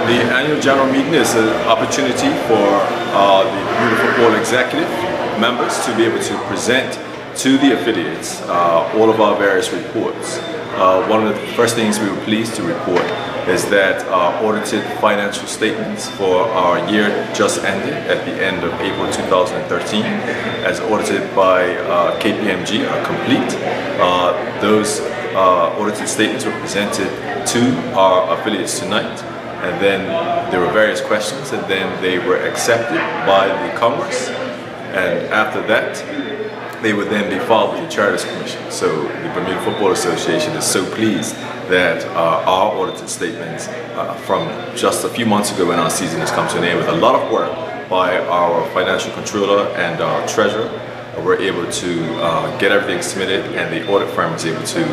The annual general meeting is an opportunity for the Bermuda Football executive members to be able to present to the affiliates all of our various reports. One of the first things we were pleased to report is that our audited financial statements for our year just ended at the end of April 2013, as audited by KPMG, are complete. Those audited statements were presented to our affiliates tonight, and then there were various questions, and then they were accepted by the Congress, and after that they would then be filed with the Charities Commission. So the Bermuda Football Association is so pleased that our audited statements from just a few months ago, when our season has come to an end, with a lot of work by our financial controller and our treasurer, we're able to get everything submitted, and the audit firm is able to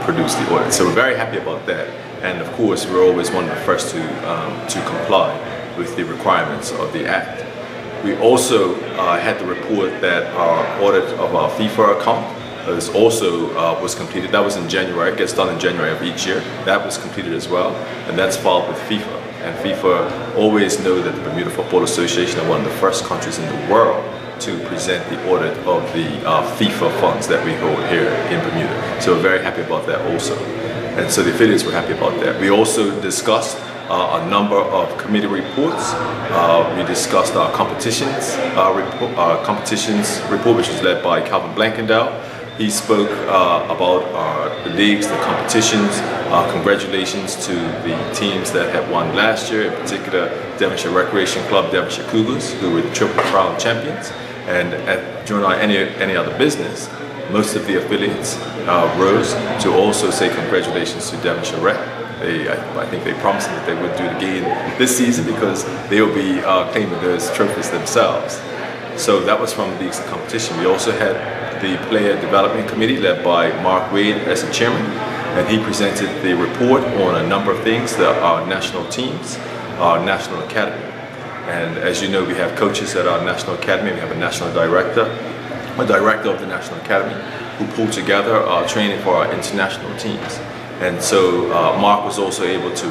produce the audit. So we're very happy about that, and of course we're always one of the first to comply with the requirements of the Act. We also had to report that our audit of our FIFA account was completed. That was in January. It gets done in January of each year. That was completed as well, and that's filed with FIFA. And FIFA always know that the Bermuda Football Association are one of the first countries in the world to present the audit of the FIFA funds that we hold here in Bermuda. So we're very happy about that also. And so the affiliates were happy about that. We also discussed a number of committee reports. We discussed our competitions report, which was led by Calvin Blankendow. He spoke about the leagues, the competitions. Congratulations to the teams that had won last year, in particular Devonshire Recreation Club, Devonshire Cougars, who were the Triple Crown champions. And during our any other business, most of the affiliates rose to also say congratulations to Devonshire Rec. I think they promised that they would do it again this season, because they will be claiming those trophies themselves. So that was from the leagues and competition. We also had the Player Development Committee led by Mark Wade as the chairman, and he presented the report on a number of things, our national teams, our national academy. And as you know, we have coaches at our national academy. We have a national director, a director of the national academy, who pull together our training for our international teams. And so Mark was also able to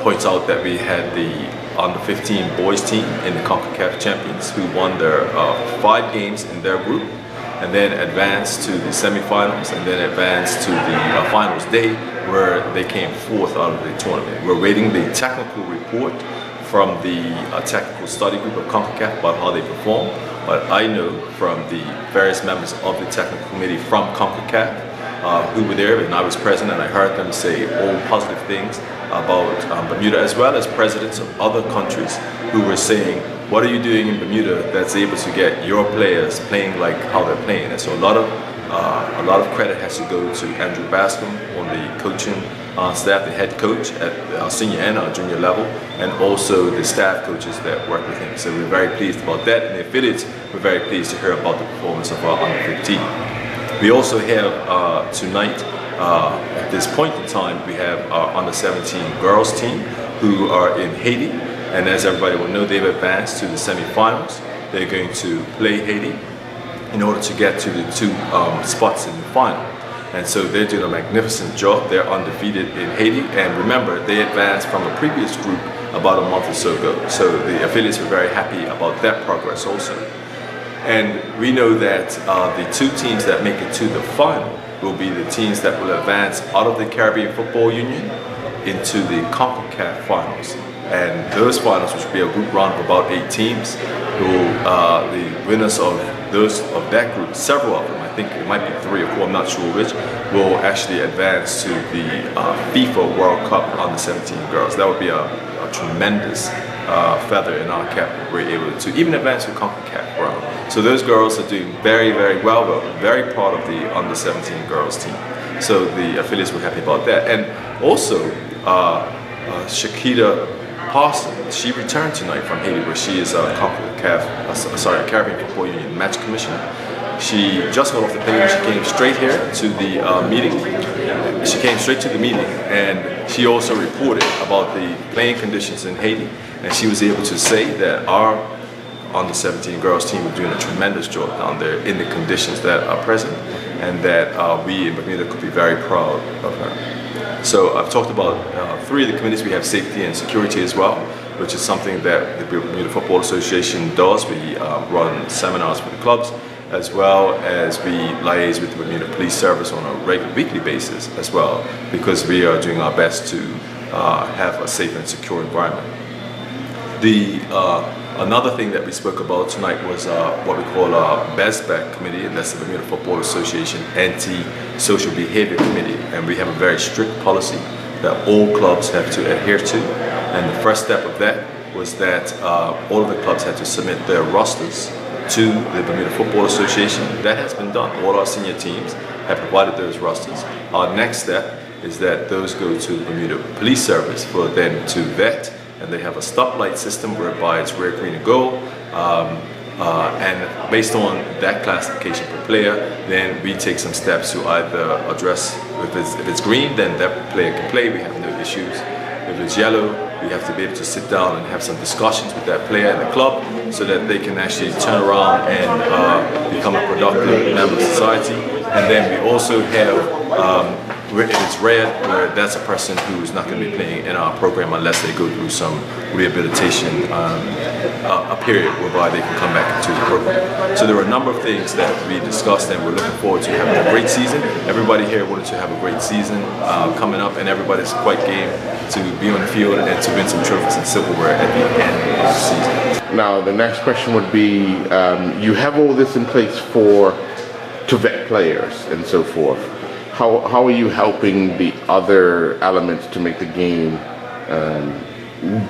point out that we had the under-15 boys team in the CONCACAF champions, who won their 5 games in their group, and then advanced to the semifinals, and then advanced to the finals day, where they came 4th out of the tournament. We're waiting the technical report from the technical study group of CONCACAF about how they perform, but I know from the various members of the technical committee from CONCACAF who were there, and I was present, and I heard them say all positive things about Bermuda, as well as presidents of other countries who were saying, what are you doing in Bermuda that's able to get your players playing like how they're playing? And so a lot of credit has to go to Andrew Bascom on the coaching staff, the head coach at our senior and our junior level, and also the staff coaches that work with him. So we're very pleased about that, and the affiliates were very pleased to hear about the performance of our under-15. We also have tonight, at this point in time, we have our under-17 girls team who are in Haiti, and as everybody will know, they've advanced to the semifinals. They're going to play Haiti in order to get to the 2 spots in the final. And so they're doing a magnificent job. They're undefeated in Haiti, and remember, they advanced from a previous group about a month or so ago. So the affiliates were very happy about that progress also. And we know that the 2 teams that make it to the final will be the teams that will advance out of the Caribbean Football Union into the CONCACAF finals. And those finals, which will be a group round of about 8 teams, the winners of that group, several of them, I think it might be 3 or 4, I'm not sure which, will actually advance to the FIFA World Cup under-17 girls. That would be a tremendous feather in our cap. We're able to even advance to CONCACAF round. So those girls are doing very, very well. We're very proud of the under-17 girls team. So the affiliates were happy about that. And also, Shakita Parson, she returned tonight from Haiti, where she is a Caribbean Football Union match commissioner. She just got off the plane. She came straight here to the meeting. She came straight to the meeting, and she also reported about the playing conditions in Haiti. And she was able to say that our under-17 girls team were doing a tremendous job down there in the conditions that are present, and that we in Bermuda could be very proud of her. So I've talked about 3 of the committees. We have safety and security as well, which is something that the Bermuda Football Association does. We run seminars for the clubs, as well as we liaise with the Bermuda Police Service on a regular weekly basis as well, because we are doing our best to have a safe and secure environment. Another thing that we spoke about tonight was what we call our BFA committee, and that's the Bermuda Football Association Anti-Social Behavior Committee, and we have a very strict policy that all clubs have to adhere to. And the first step of that was that all of the clubs had to submit their rosters to the Bermuda Football Association. That has been done. All our senior teams have provided those rosters. Our next step is that those go to the Bermuda Police Service for them to vet, and they have a stoplight system whereby it's red, green, and gold. And based on that classification per player, then we take some steps to either address, if it's green, then that player can play, we have no issues. If it's yellow, we have to be able to sit down and have some discussions with that player and the club so that they can actually turn around and become a productive member of society. And then we also have, if it's red, where that's a person who's not going to be playing in our program unless they go through some rehabilitation, a period whereby they can come back into the program. So there are a number of things that we discussed, and we're looking forward to having a great season. Everybody here wanted to have a great season coming up, and everybody's quite game to be on the field and to win some trophies and silverware at the end of the season. Now the next question would be, you have all this in place to vet players and so forth. How are you helping the other elements to make the game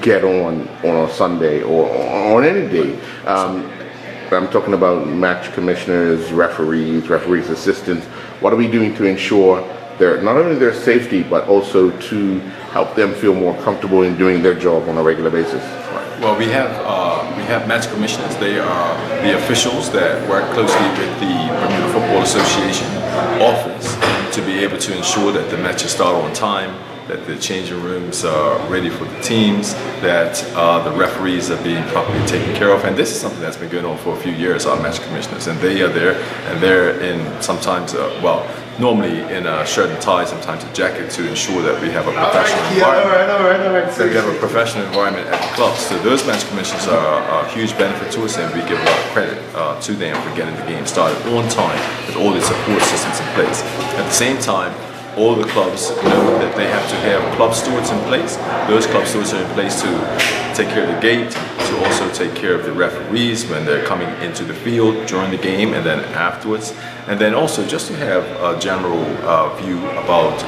get on a Sunday or on any day? I'm talking about match commissioners, referees assistants. What are we doing to ensure not only their safety, but also to help them feel more comfortable in doing their job on a regular basis? Well, we have match commissioners. They are the officials that work closely with the Bermuda Football Association office to be able to ensure that the matches start on time, that the changing rooms are ready for the teams, that the referees are being properly taken care of. And this is something that's been going on for a few years, our match commissioners. And they are there, and they're in sometimes, normally in a shirt and tie, sometimes a jacket, to ensure that we have a professional environment. All right. So we have a professional environment at the club. So those match commissioners are a huge benefit to us, and we give a lot of credit to them for getting the game started on time with all the support systems in place. At the same time, all the clubs know that they have to have club stewards in place. Those club stewards are in place to take care of the gate, to also take care of the referees when they're coming into the field during the game and then afterwards. And then also just to have a general view about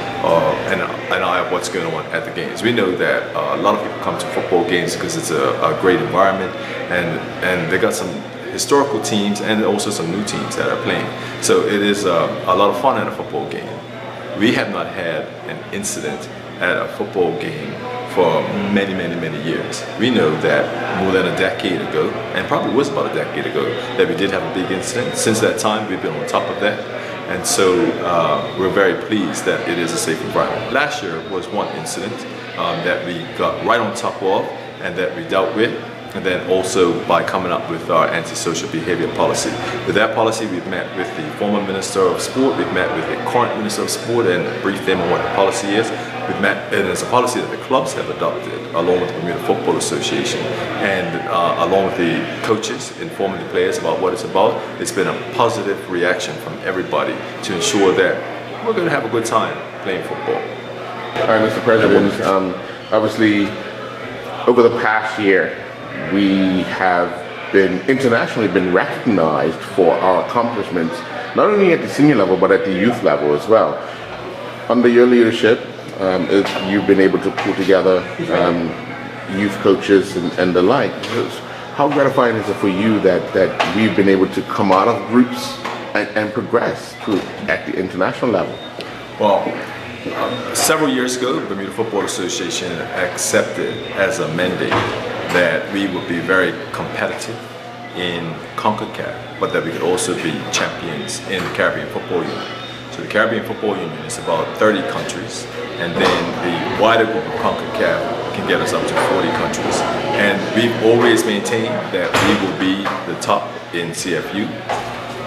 an eye of what's going on at the games. We know that a lot of people come to football games because it's a great environment, and they got some historical teams and also some new teams that are playing. So it is a lot of fun at a football game. We have not had an incident at a football game for many, many, many years. We know that more than a decade ago, and probably was about a decade ago, that we did have a big incident. Since that time, we've been on top of that. And so we're very pleased that it is a safe environment. Last year was one incident that we got right on top of and that we dealt with. And then also by coming up with our antisocial behavior policy. With that policy, we've met with the former Minister of Sport, we've met with the current Minister of Sport and briefed them on what the policy is. We've met, and it's a policy that the clubs have adopted, along with the Bermuda Football Association, and along with the coaches, informing the players about what it's about. It's been a positive reaction from everybody to ensure that we're going to have a good time playing football. All right, Mr. President, obviously over the past year, we have internationally been recognized for our accomplishments, not only at the senior level, but at the youth level as well. Under your leadership, you've been able to pull together youth coaches and the like. How gratifying is it for you that we've been able to come out of groups and progress at the international level? Well, several years ago, the Bermuda Football Association accepted as a mandate that we would be very competitive in CONCACAF, but that we could also be champions in the Caribbean Football Union. So the Caribbean Football Union is about 30 countries, and then the wider group of CONCACAF can get us up to 40 countries. And we've always maintained that we will be the top in CFU,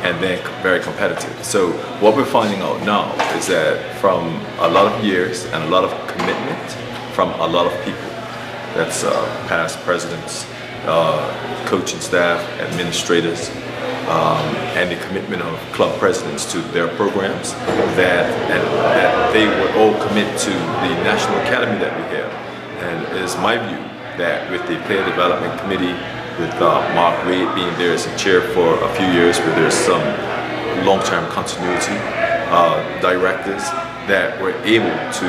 and then very competitive. So what we're finding out now is that from a lot of years and a lot of commitment from a lot of people, that's past presidents, coaching staff, administrators, and the commitment of club presidents to their programs, that they would all commit to the National Academy that we have. And it is my view that with the Player Development Committee, with Mark Wade being there as a chair for a few years, where there's some long-term continuity, directors, that we're able to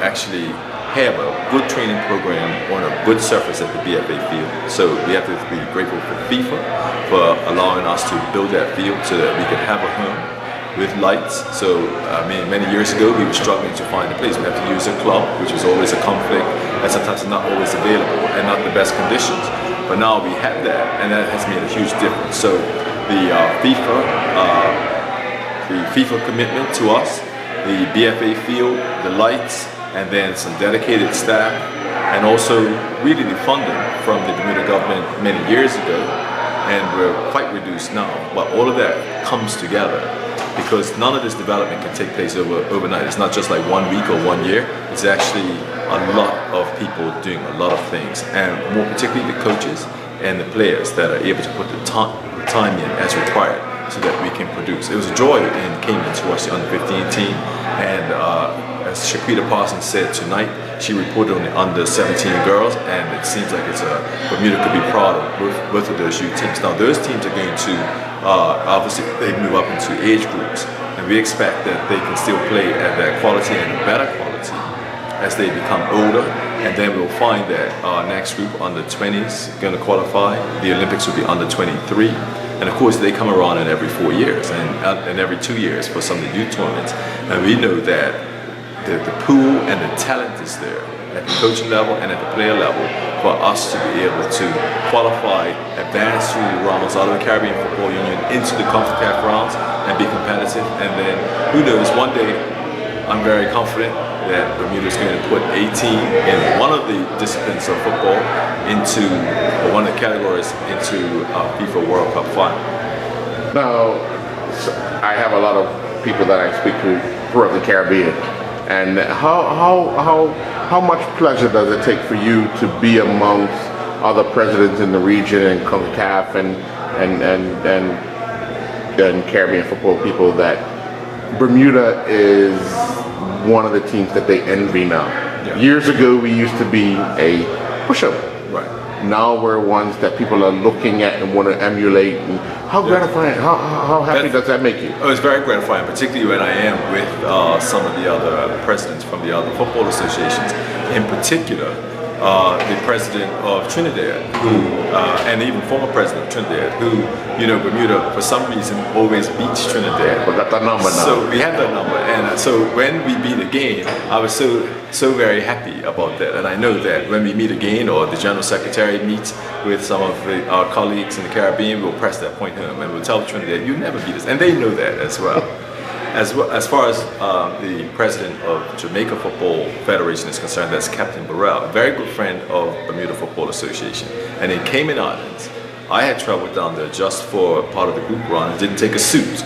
actually have a good training program on a good surface at the BFA field. So we have to be grateful for FIFA for allowing us to build that field so that we could have a home with lights. So I mean, many years ago we were struggling to find a place. We have to use a club, which was always a conflict, and sometimes not always available and not the best conditions. But now we have that, and that has made a huge difference. So the FIFA commitment to us, the BFA field, the lights, and then some dedicated staff, and also really the funding from the Bermuda government many years ago, and we're quite reduced now. But all of that comes together because none of this development can take place overnight. It's not just like 1 week or 1 year. It's actually a lot of people doing a lot of things, and more particularly the coaches and the players that are able to put the time in as required so that we can produce. It was a joy in Cayman to watch the under-15 team, and as Shaquita Parsons said tonight, she reported on the under-17 girls, and it seems like Bermuda could be proud of both of those youth teams. Now those teams are going to, obviously they move up into age groups, and we expect that they can still play at that quality and better quality as they become older, and then we'll find that our next group, under 20s, going to qualify. The Olympics will be under 23. And of course, they come around in every 4 years and every 2 years for some of the youth tournaments. And we know that the pool and the talent is there at the coaching level and at the player level for us to be able to qualify, advance through the rounds out of the Caribbean Football Union into the CONCACAF rounds and be competitive. And then, who knows, one day, I'm very confident that Bermuda is going to put a team in one of the disciplines of football into, or one of the categories, into FIFA World Cup final. Now, I have a lot of people that I speak to throughout the Caribbean, and how much pleasure does it take for you to be amongst other presidents in the region and CONCACAF and Caribbean football people that Bermuda is one of the teams that they envy now? Yeah. Years ago, we used to be a push-up. Right. Now we're ones that people are looking at and want to emulate. And how gratifying, how happy does that make you? Oh, it's very gratifying, particularly when I am with some of the other presidents from the other football associations. In particular, the president of Trinidad, who, and even former president of Trinidad, who, you know, Bermuda, for some reason, always beats Trinidad. We got that number now. So we have that number, and so when we beat again, I was so very happy about that. And I know that when we meet again, or the General Secretary meets with some of our colleagues in the Caribbean, we'll press that point home, and we'll tell Trinidad, you never beat us. And they know that as well. As far as the president of Jamaica Football Federation is concerned, that's Captain Burrell, a very good friend of Bermuda Football Association. And in Cayman Islands, I had traveled down there just for part of the group run and didn't take a suit.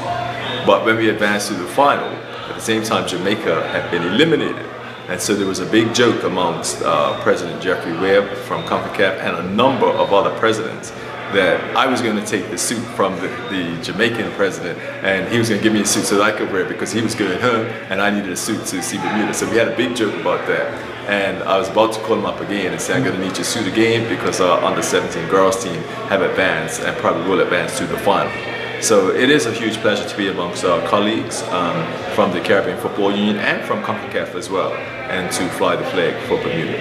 But when we advanced to the final, at the same time Jamaica had been eliminated. And so there was a big joke amongst President Jeffrey Webb from CONCACAF and a number of other presidents that I was going to take the suit from the Jamaican president, and he was going to give me a suit so that I could wear it because he was going home and I needed a suit to see Bermuda. So we had a big joke about that. And I was about to call him up again and say, I'm going to need your suit again because our under-17 girls team have advanced and probably will advance to the final. So it is a huge pleasure to be amongst our colleagues from the Caribbean Football Union and from CONCACAF as well, and to fly the flag for Bermuda.